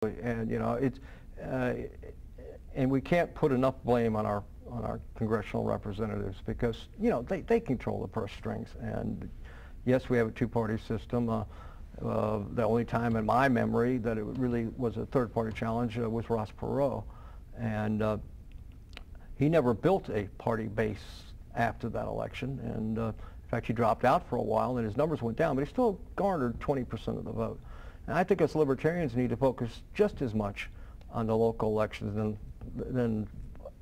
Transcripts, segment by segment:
And you know, it's and we can't put enough blame on our congressional representatives, because you know they control the purse strings. And yes, we have a two-party system. The only time in my memory that it really was a third-party challenge was Ross Perot, and he never built a party base after that election. And in fact, he dropped out for a while, and his numbers went down, but he still garnered 20% of the vote. And I think us libertarians need to focus just as much on the local elections than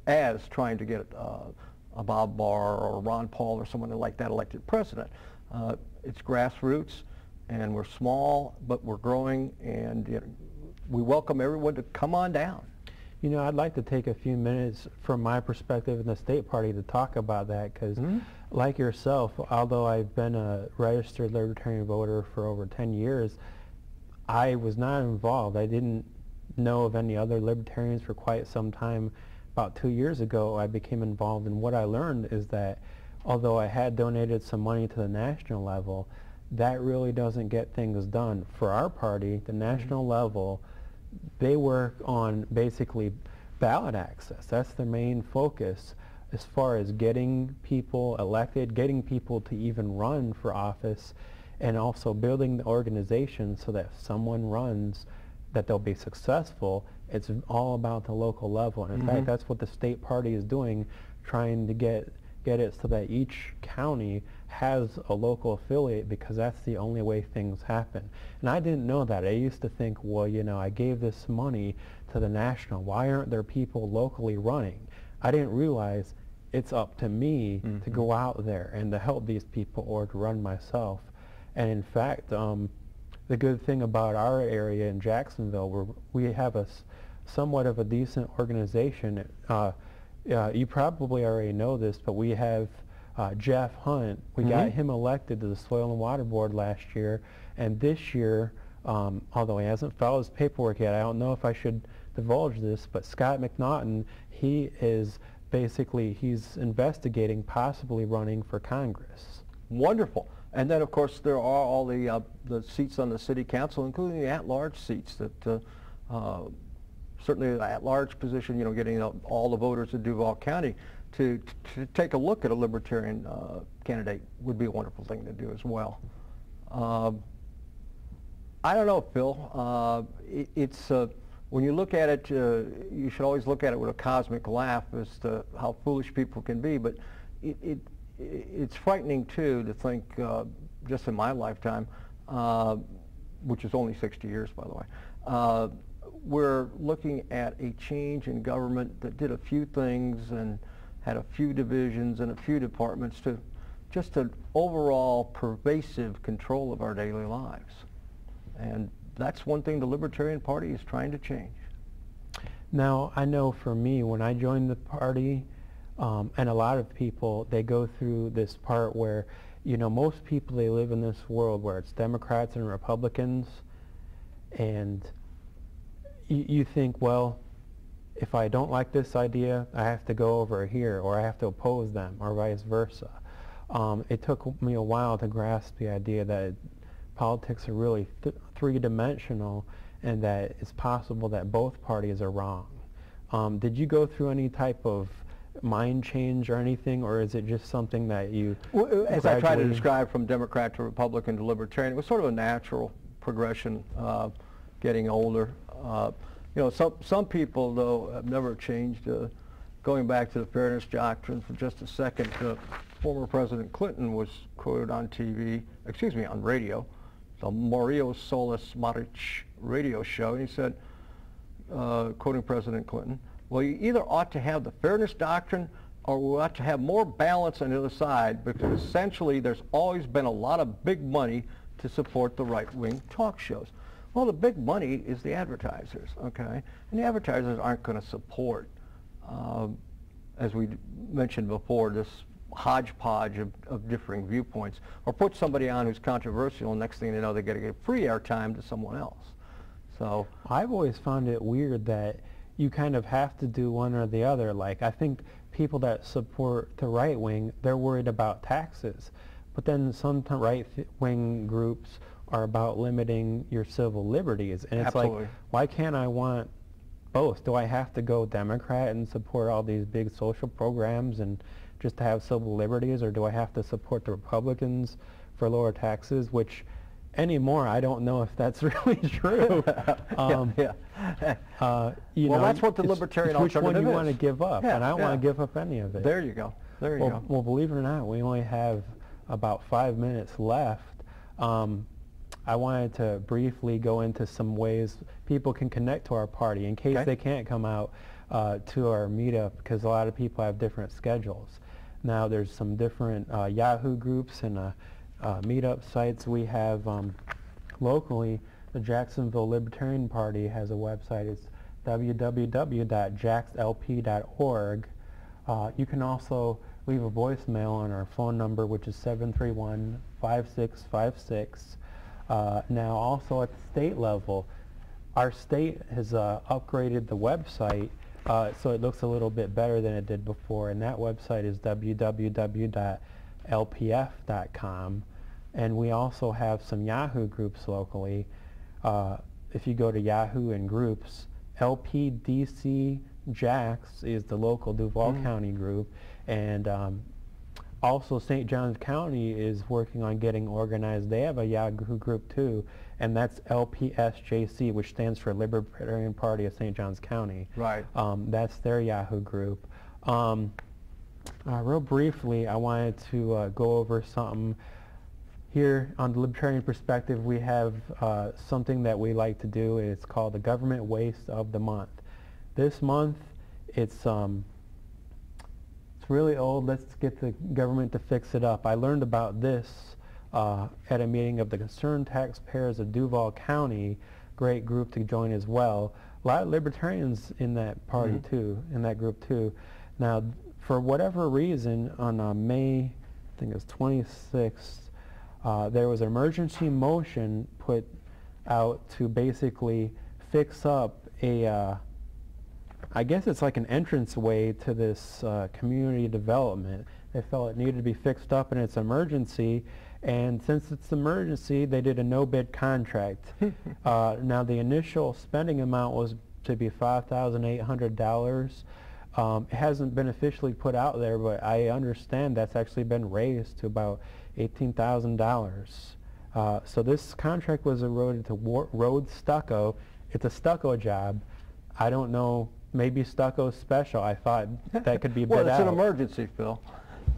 as trying to get a Bob Barr or Ron Paul or someone like that elected president. It's grassroots, and we're small, but we're growing, and you know, we welcome everyone to come on down. You know, I'd like to take a few minutes from my perspective in the state party to talk about that, because like yourself, although I've been a registered libertarian voter for over 10 years, I was not involved. I didn't know of any other libertarians for quite some time. About 2 years ago, I became involved, and what I learned is that although I had donated some money to the national level, that really doesn't get things done. For our party, the national level, they work on basically ballot access. That's their main focus as far as getting people elected, getting people to even run for office, and also building the organization so that if someone runs, that they'll be successful. It's all about the local level. And in fact, that's what the state party is doing, trying to get it so that each county has a local affiliate, because that's the only way things happen. And I didn't know that. I used to think, well, you know, I gave this money to the national. Why aren't there people locally running? I didn't realize it's up to me to go out there and to help these people, or to run myself. And in fact, the good thing about our area in Jacksonville, where we have a somewhat of a decent organization. You probably already know this, but we have Jeff Hunt. We got him elected to the Soil and Water Board last year, and this year, although he hasn't filed his paperwork yet, I don't know if I should divulge this, but Scott McNaughton, he is basically, he's investigating possibly running for Congress. Wonderful. And then, of course, there are all the seats on the city council, including the at-large seats that certainly the at-large position, you know, getting all the voters of Duval County to take a look at a libertarian candidate would be a wonderful thing to do as well. I don't know, Phil. It's when you look at it, you should always look at it with a cosmic laugh as to how foolish people can be. But it's frightening too to think, just in my lifetime, which is only 60 years, by the way. We're looking at a change in government that did a few things and had a few divisions and a few departments to just an overall pervasive control of our daily lives. And that's one thing the Libertarian Party is trying to change. Now, I know for me, when I joined the party, and a lot of people, they go through this part where, you know, most people, they live in this world where it's Democrats and Republicans, and you think, well, if I don't like this idea, I have to go over here, or I have to oppose them, or vice versa. It took me a while to grasp the idea that politics are really three-dimensional, and that it's possible that both parties are wrong. Did you go through any type of mind change or anything, or is it just something that you as I try to describe, from Democrat to Republican to Libertarian, it was sort of a natural progression, getting older. You know, some people, though, have never changed. Going back to the fairness-doctrine for just a second, former President Clinton was quoted on TV, excuse me, on radio, the Mario Solis Maric radio show, and he said, quoting President Clinton, well, you either ought to have the fairness-doctrine, or we ought to have more balance on the other side, because essentially there's always been a lot of big money to support the right-wing talk shows. Well, the big money is the advertisers, okay? And the advertisers aren't going to support, as we mentioned before, this hodgepodge of differing viewpoints, or put somebody on who's controversial, and next thing they know, they're going to give free airtime to someone else. So I've always found it weird that you kind of have to do one or the other. Like, I think people that support the right wing, they're worried about taxes. But then some right-wing groups are about limiting your civil liberties. And it's Absolutely. like, why can't I want both? Do I have to go Democrat and support all these big social programs and just to have civil liberties, or do I have to support the Republicans for lower taxes, which anymore I don't know if that's really true. Well, that's what the libertarian alternative is. Which one you want to is. give up, Yeah, and I don't yeah. want to give up any of it. There you go. There you go. Well, believe it or not, we only have about 5 minutes left. I wanted to briefly go into some ways people can connect to our party in case they can't come out to our meetup, because a lot of people have different schedules. Now there's some different Yahoo groups and meetup sites. We have locally, the Jacksonville Libertarian Party has a website. It's www.jaxlp.org. You can also leave a voicemail on our phone number, which is 731-5656. Now also at the state level, our state has upgraded the website so it looks a little bit better than it did before, and that website is www.lpf.com. And we also have some Yahoo groups locally. If you go to Yahoo and groups, LPDC Jax is the local Duval County group, and also St. Johns County is working on getting organized. They have a Yahoo group too, and that's LPSJC, which stands for Libertarian Party of St. Johns County. Right. That's their Yahoo group. Real briefly, I wanted to go over something. Here on the Libertarian Perspective, we have something that we like to do. It's called the Government Waste of the Month. This month, it's really old. Let's get the government to fix it up. I learned about this at a meeting of the Concerned Taxpayers of Duval County. Great group to join as well. A lot of libertarians in that party too, in that group too. Now, for whatever reason, on May, I think it was 26th, there was an emergency motion put out to basically fix up a, I guess it's like an entranceway to this community development. They felt it needed to be fixed up and it's emergency, and since it's emergency, they did a no-bid contract. Now the initial spending amount was to be $5,800. It hasn't been officially put out there, but I understand that's actually been raised to about $18,000. So this contract was awarded to Road Stucco. It's a stucco job. I don't know, maybe stucco's special. I thought that could be bid out. Well, it's an emergency, Phil.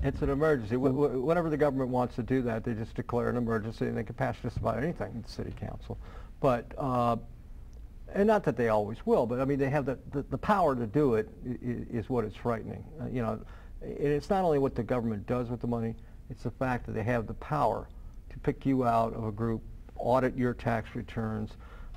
It's an emergency. Whenever the government wants to do that, they just declare an emergency, and they can pass just about anything in the city council. But and not that they always will, but I mean they have the power to do it is what is frightening. You know, it's not only what the government does with the money, it's the fact that they have the power to pick you out of a group, audit your tax returns,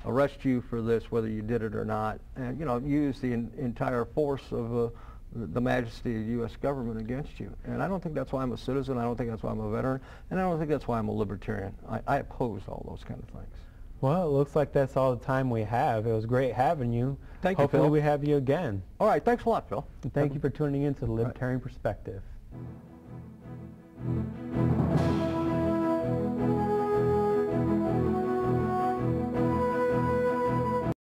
arrest you for this, whether you did it or not, and you know, use the entire force of the majesty of the U.S. government against you. And I don't think that's why I'm a citizen. I don't think that's why I'm a veteran, and I don't think that's why I'm a libertarian. I oppose all those kind of things. Well, it looks like that's all the time we have. It was great having you. Thank you, Phil. Hopefully we have you again. All right, thanks a lot, Phil. And thank you for tuning in to the Libertarian Perspective.